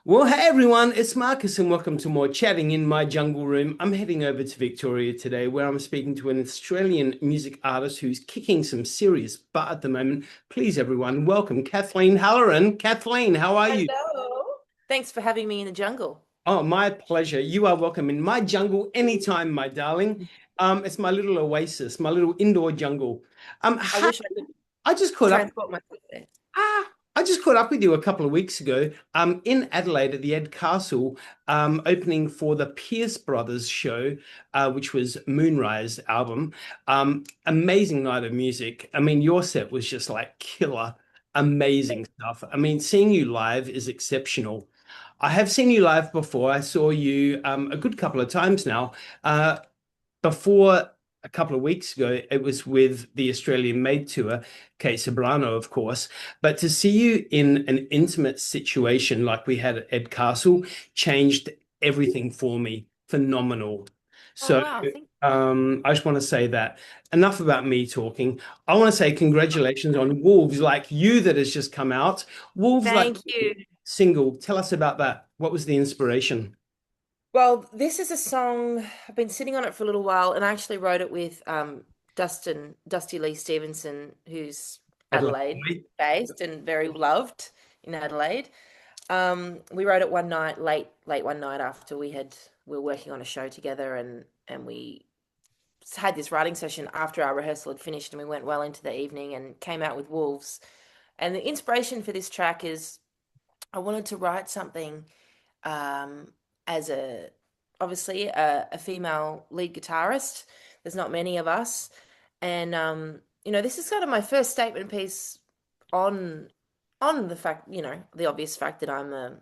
Well, hey everyone, it's Marcus and welcome to more chatting in my jungle room. I'm heading over to Victoria today where I'm speaking to an Australian music artist who's kicking some serious butt at the moment. Please, everyone, welcome Kathleen Halloran. Kathleen, how are you? Hello. Thanks for having me in the jungle. Oh, my pleasure. You are welcome in my jungle anytime, my darling. It's my little oasis, my little indoor jungle. I Hey, wish I could I just caught up. transport myself there. I just caught up with you a couple of weeks ago, in Adelaide at the Ed Castle, opening for the Pierce Brothers show, which was Moonrise album. Amazing night of music. I mean, your set was just like killer, amazing stuff. I mean, seeing you live is exceptional. I have seen you live before. I saw you a good couple of times now. Before a couple of weeks ago, it was with the Australian Made Tour, Kate Sobrano, of course. But to see you in an intimate situation like we had at Ed Castle changed everything for me. Phenomenal. Oh So wow, I just want to say that. Enough about me talking. I want to say congratulations on Wolves Like You that has just come out. Wolves Like thank you. single. Tell us about that. What was the inspiration? Well, this is a song I've been sitting on it for a little while, and I actually wrote it with Dusty Lee Stevenson, who's Adelaide Adelaide. based and very loved in Adelaide. We wrote it one night, late one night after we were working on a show together, and we had this writing session after our rehearsal had finished, and we went well into the evening and came out with Wolves. And the inspiration for this track is I wanted to write something um, as obviously a female lead guitarist. There's not many of us, and this is kind of my first statement piece on the fact, the obvious fact that I'm a,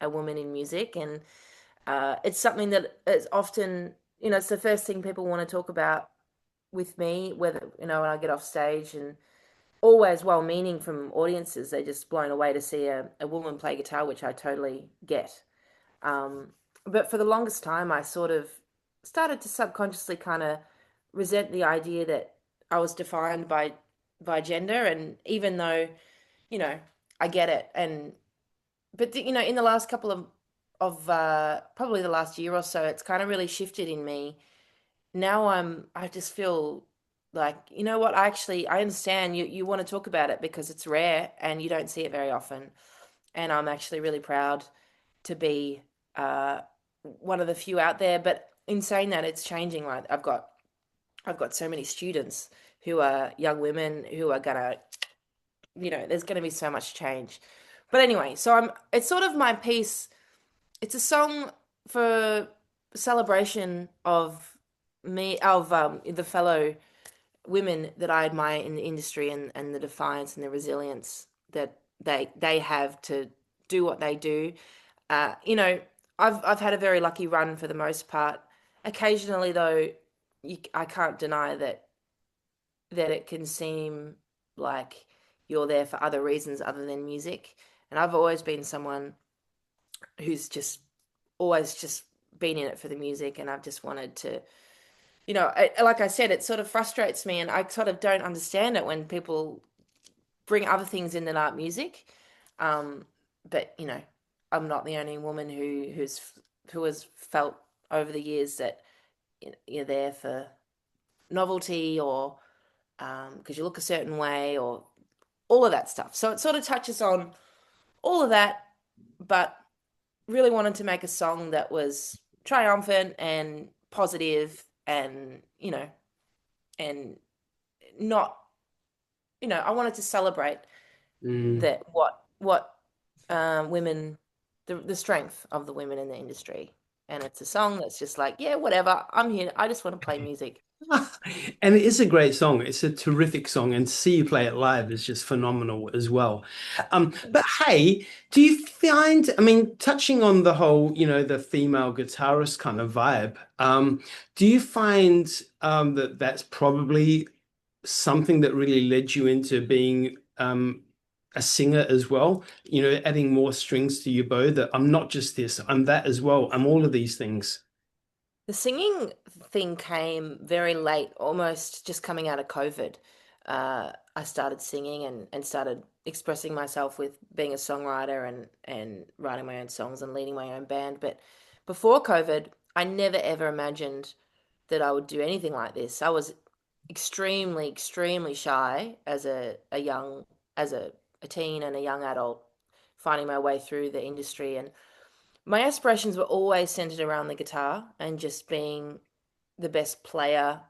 a woman in music, and it's something that is often, it's the first thing people want to talk about with me, whether, when I get off stage, and always well meaning from audiences. They're just blown away to see a woman play guitar, which I totally get. Um, but for the longest time, I sort of started to subconsciously kind of resent the idea that I was defined by gender. And even though, you know, I get it, and but in the last couple of probably the last year or so, it's kind of really shifted in me. Now I just feel like, you know what, I understand you want to talk about it because it's rare and you don't see it very often. And I'm actually really proud to be uh, one of the few out there. But in saying that, it's changing. Like I've got so many students who are young women who are gonna, there's gonna be so much change. But anyway, so it's sort of my piece. It's a song for celebration of the fellow women that I admire in the industry, and the defiance and the resilience that they have to do what they do. Uh, you know, I've had a very lucky run for the most part. Occasionally, though, I can't deny that it can seem like you're there for other reasons other than music. And I've always been someone who's just always just been in it for the music, and I've just wanted to, like I said, it sort of frustrates me, and I sort of don't understand it when people bring other things in that aren't music. Um, but I'm not the only woman who has felt over the years that you're there for novelty, or because you look a certain way, or all of that stuff. So it sort of touches on all of that, but really wanted to make a song that was triumphant and positive, and and not, I wanted to celebrate Mm. that what women, the strength of the women in the industry. And it's a song that's just like, yeah, whatever, I'm here, I just want to play music. And it is a great song. It's a terrific song, and to see you play it live is just phenomenal as well. But hey, do you find, I mean, touching on the whole, the female guitarist kind of vibe, do you find that that's probably something that really led you into being a singer as well? Adding more strings to your bow, that I'm not just this, I'm that as well. I'm all of these things. The singing thing came very late, almost just coming out of COVID. I started singing and started expressing myself with being a songwriter and writing my own songs and leading my own band. But before COVID, I never ever imagined that I would do anything like this. I was extremely, extremely shy as a young as a teen and a young adult finding my way through the industry. And my aspirations were always centered around the guitar and just being the best player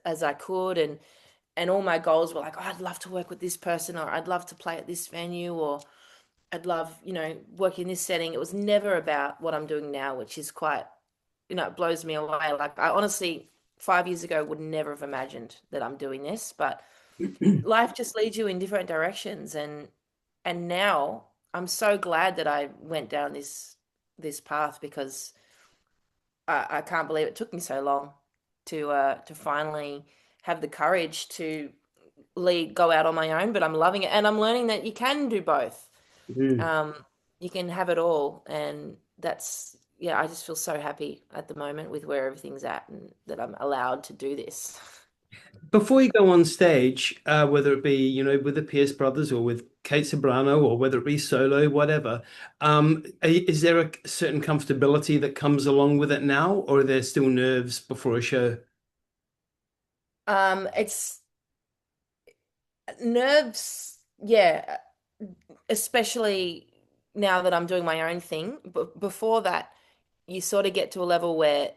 as I could. And all my goals were like, oh, I'd love to work with this person, or I'd love to play at this venue, or I'd love, work in this setting. It was never about what I'm doing now, which is quite, it blows me away. Like, I honestly, 5 years ago would never have imagined that I'm doing this, but life just leads you in different directions. And now I'm so glad that I went down this path, because I can't believe it took me so long to finally have the courage to go out on my own. But I'm loving it, and I'm learning that you can do both. Mm. Um, you can have it all, and yeah, I just feel so happy at the moment with where everything's at, and that I'm allowed to do this. Before you go on stage, whether it be, with the Pierce brothers or with Kate Sobrano or whether it be solo, whatever, is there a certain comfortability that comes along with it now, or are there still nerves before a show? It's nerves, yeah, especially now that I'm doing my own thing. But before that, you sort of get to a level where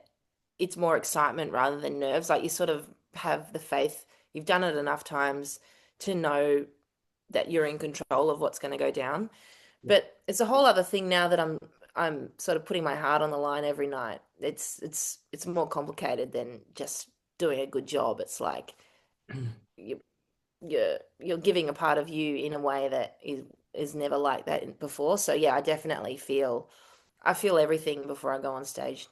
it's more excitement rather than nerves. Like, you sort of have the faith. You've done it enough times to know that you're in control of what's going to go down. But it's a whole other thing now that I'm sort of putting my heart on the line every night. It's more complicated than just doing a good job. It's like you you're giving a part of you in a way that is never like that before. So yeah, I feel everything before I go on stage.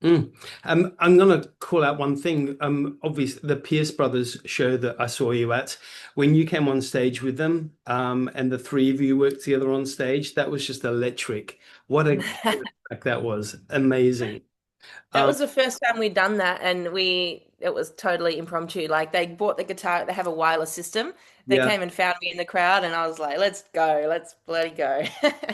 Mm. I'm gonna call out one thing. Obviously, the Pierce Brothers show that I saw you at, when you came on stage with them, and the three of you worked together on stage, that was just electric. What a track that was. Amazing. That Um, was the first time we'd done that, and it was totally impromptu. Like, they bought the guitar, they have a wireless system. They yeah. came and found me in the crowd, and I was like, let's go, let's bloody go.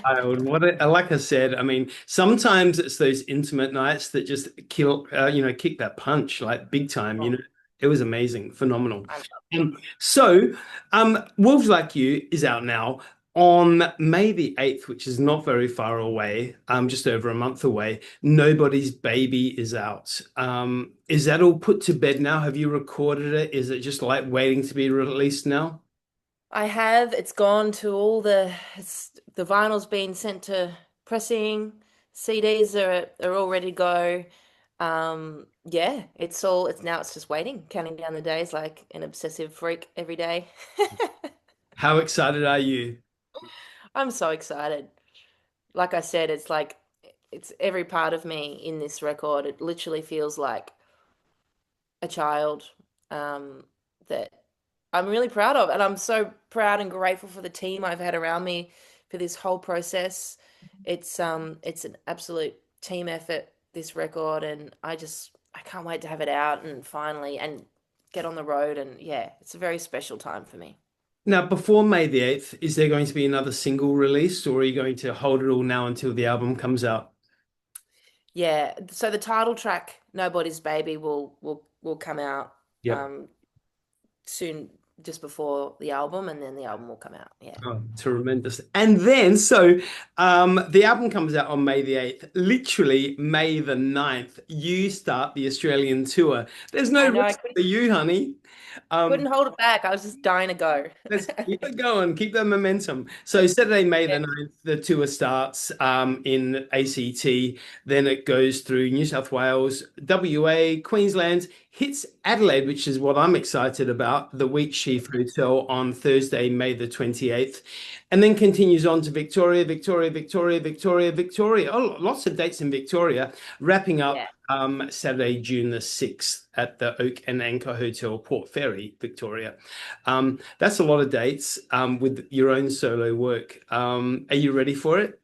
I would, like I said, I mean, sometimes it's those intimate nights that just kick that punch like big time. Oh, It was amazing, phenomenal. I love it. So, Wolves Like You is out now on May the 8th, which is not very far away, just over a month away. Nobody's Baby is out. Is that all put to bed now? Have you recorded it? Is it just like waiting to be released now? I have. It's gone to the vinyl's been sent to pressing. CDs are all ready to go. Yeah, it's just waiting, counting down the days like an obsessive freak every day. How excited are you? I'm so excited. Like I said, it's every part of me in this record. It literally feels like a child, that I'm really proud of. And I'm so proud and grateful for the team I've had around me for this whole process. It's an absolute team effort, this record, and I can't wait to have it out and finally and get on the road. And yeah, it's a very special time for me. Now, before May the 8th, is there going to be another single released, or are you going to hold it all now until the album comes out? Yeah, so the title track, Nobody's Baby, will come out Yep. um soon, just before the album, and then the album will come out. Yeah. Oh, tremendous. And then, so the album comes out on May the 8th. Literally, May the 9th, you start the Australian tour. There's no I know, I rest for you, honey. couldn't Um, hold it back. I was just dying to go. Let's keep it going, keep the momentum. So Saturday, May Yeah. the 9th, the tour starts in ACT. Then it goes through New South Wales, WA, Queensland, hits Adelaide, which is what I'm excited about, the Wheat Sheaf Hotel on Thursday, May the 28th, and then continues on to Victoria, Victoria, Victoria, Victoria, Victoria. Oh, lots of dates in Victoria, wrapping up Yeah. Saturday, June the 6th at the Oak and Anchor Hotel, Port Fairy, Victoria. That's a lot of dates with your own solo work. Are you ready for it?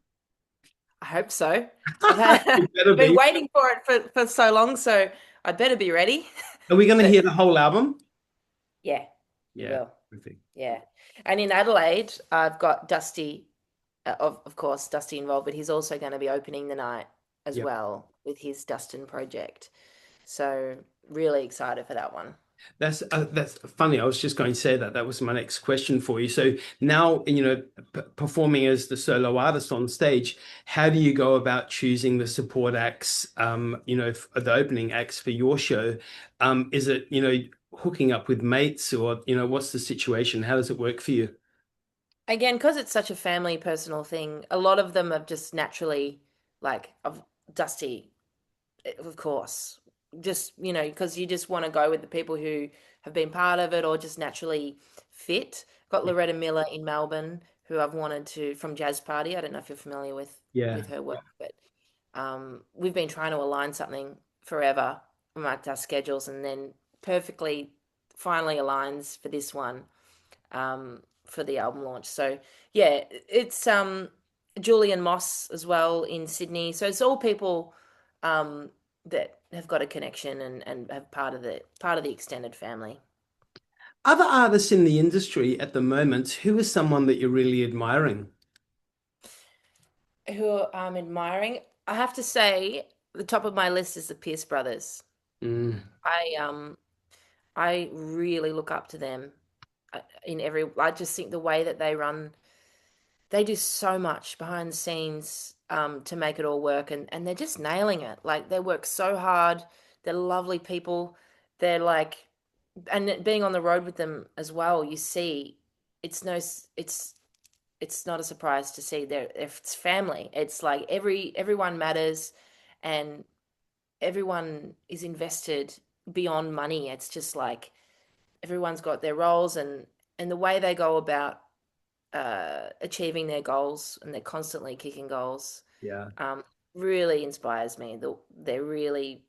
I hope so. I've had You better been be. waiting for it for so long, so I better be ready. Are we going to But hear the whole album? yeah, you Yeah, will. perfect. Yeah. And in Adelaide, I've got Dusty, of course, Dusty involved, but he's also going to be opening the night as Yep. well with his Dustin project. So really excited for that one. That's funny. I was just going to say that. That was my next question for you. So now, performing as the solo artist on stage, how do you go about choosing the support acts, the opening acts for your show? Is it, hooking up with mates or, what's the situation? How does it work for you? Again, because it's such a family personal thing, a lot of them are just naturally like of Dusty, of course. Just, because you just want to go with the people who have been part of it or just naturally fit. Got Loretta Miller in Melbourne, who I've wanted to from Jazz Party. I don't know if you're familiar Yeah. with her work, but we've been trying to align something forever, marked our schedules, and then perfectly finally aligns for this one, for the album launch. So yeah, it's Julian Moss as well in Sydney. So it's all people that have got a connection and have part of the extended family. Other artists in the industry at the moment, who is someone that you're really admiring? Who I'm admiring, I have to say, the top of my list is the Pierce brothers. Mm, I I really look up to them in every. I just think the way that they run, they do so much behind the scenes to make it all work, and they're just nailing it. Like they work so hard. They're lovely people. They're like, and being on the road with them as well, you see, it's no, it's not a surprise to see their it's family. It's like everyone matters, and everyone is invested beyond money. It's just like everyone's got their roles and the way they go about achieving their goals, and they're constantly kicking goals. yeah. um, Really inspires me. They're really,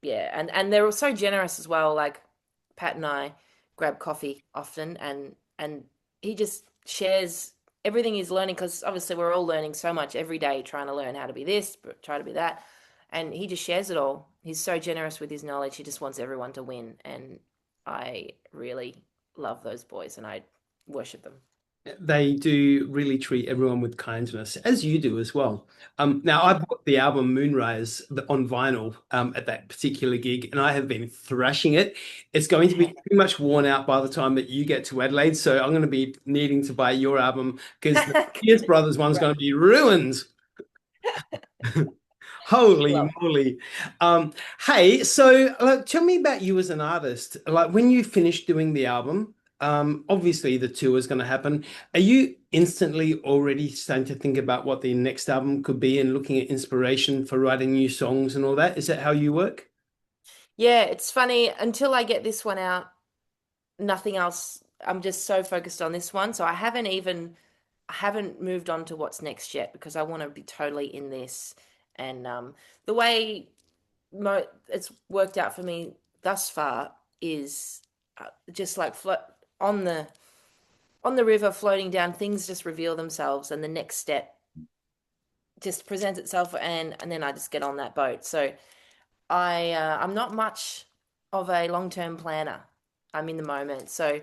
yeah, and they're so generous as well. Like Pat and I grab coffee often, and he just shares everything he's learning, because obviously we're all learning so much every day, trying to learn how to be this, but try to be that, and he just shares it all. He's so generous with his knowledge. He just wants everyone to win, and I really love those boys, and I worship them. They do really treat everyone with kindness, as you do as well. Now, I Thank bought the album Moonrise on vinyl at that particular gig, and I have been thrashing it. It's going to be you. pretty much worn out by the time that you get to Adelaide, so I'm going to be needing to buy your album because the Pierce Brothers one's Right. going to be ruined. Holy Well, moly. Hey, so tell me about you as an artist. Like when you finish doing the album, obviously the tour is going to happen. Are you instantly already starting to think about what the next album could be and looking at inspiration for writing new songs and all that? Is that how you work? yeah, it's funny. Until I get this one out, nothing else. I'm just so focused on this one. So I haven't moved on to what's next yet, because I want to be totally in this. And the way it's worked out for me thus far is just like on the on the river floating down, things just reveal themselves, and the next step just presents itself, and then I just get on that boat. So I'm not much of a long-term planner. I'm in the moment. So,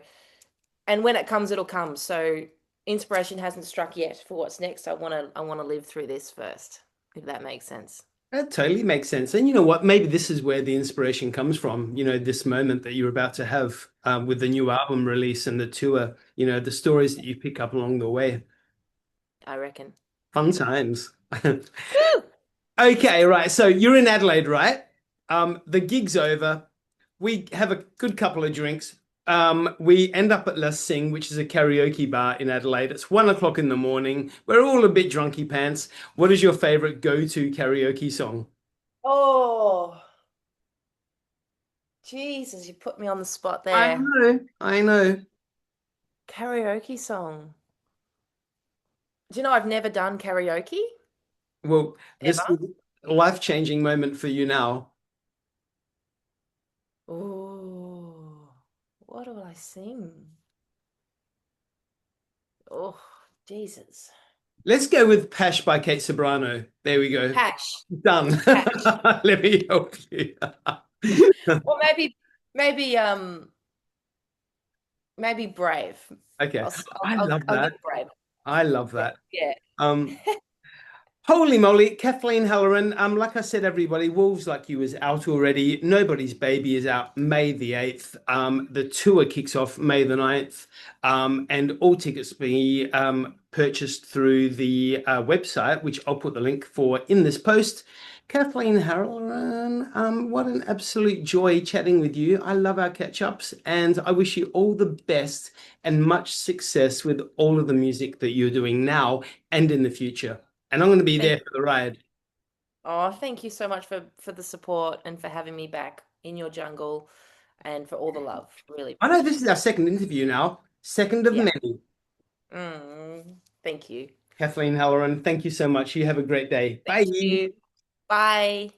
and when it comes, it'll come. So inspiration hasn't struck yet for what's next. I want to live through this first, if that makes sense. That totally makes sense. And you know what? Maybe this is where the inspiration comes from, this moment that you're about to have with the new album release and the tour, the stories that you pick up along the way. I reckon. Fun times. Woo! Okay, right. So you're in Adelaide, right? The gig's over. We have a good couple of drinks. We end up at La Sing, which is a karaoke bar in Adelaide. It's 1 o'clock in the morning. We're all a bit drunky pants. What is your favorite go-to karaoke song? Oh, Jesus, you put me on the spot I there. know, I know. Karaoke song. Do you know I've never done karaoke Well, this ever? is a life-changing moment for you now. Oh, what will I sing? Oh, Jesus. Let's go with Pash by Kate Sobrano. There we go. Hash. Done. Hash. Let me help you. Or maybe maybe brave. Okay. I love I'll give that. brave. I love that. Yeah. Um, Holy moly, Kathleen Halloran. Like I said, everybody, Wolves Like You is out already. Nobody's Baby is out May the 8th. The tour kicks off May the 9th. And all tickets be purchased through the website, which I'll put the link for in this post. Kathleen Halloran, what an absolute joy chatting with you. I love our catch-ups, and I wish you all the best and much success with all of the music that you're doing now and in the future. And I'm going to be Thank there for the ride. thank you so much for the support and for having me back in your jungle and for all the love. Really I know this appreciate is our second interview now, second it. of Yeah. many. Thank you. Kathleen Halloran, thank you so much. You have a great day. Thank Bye. you. Bye.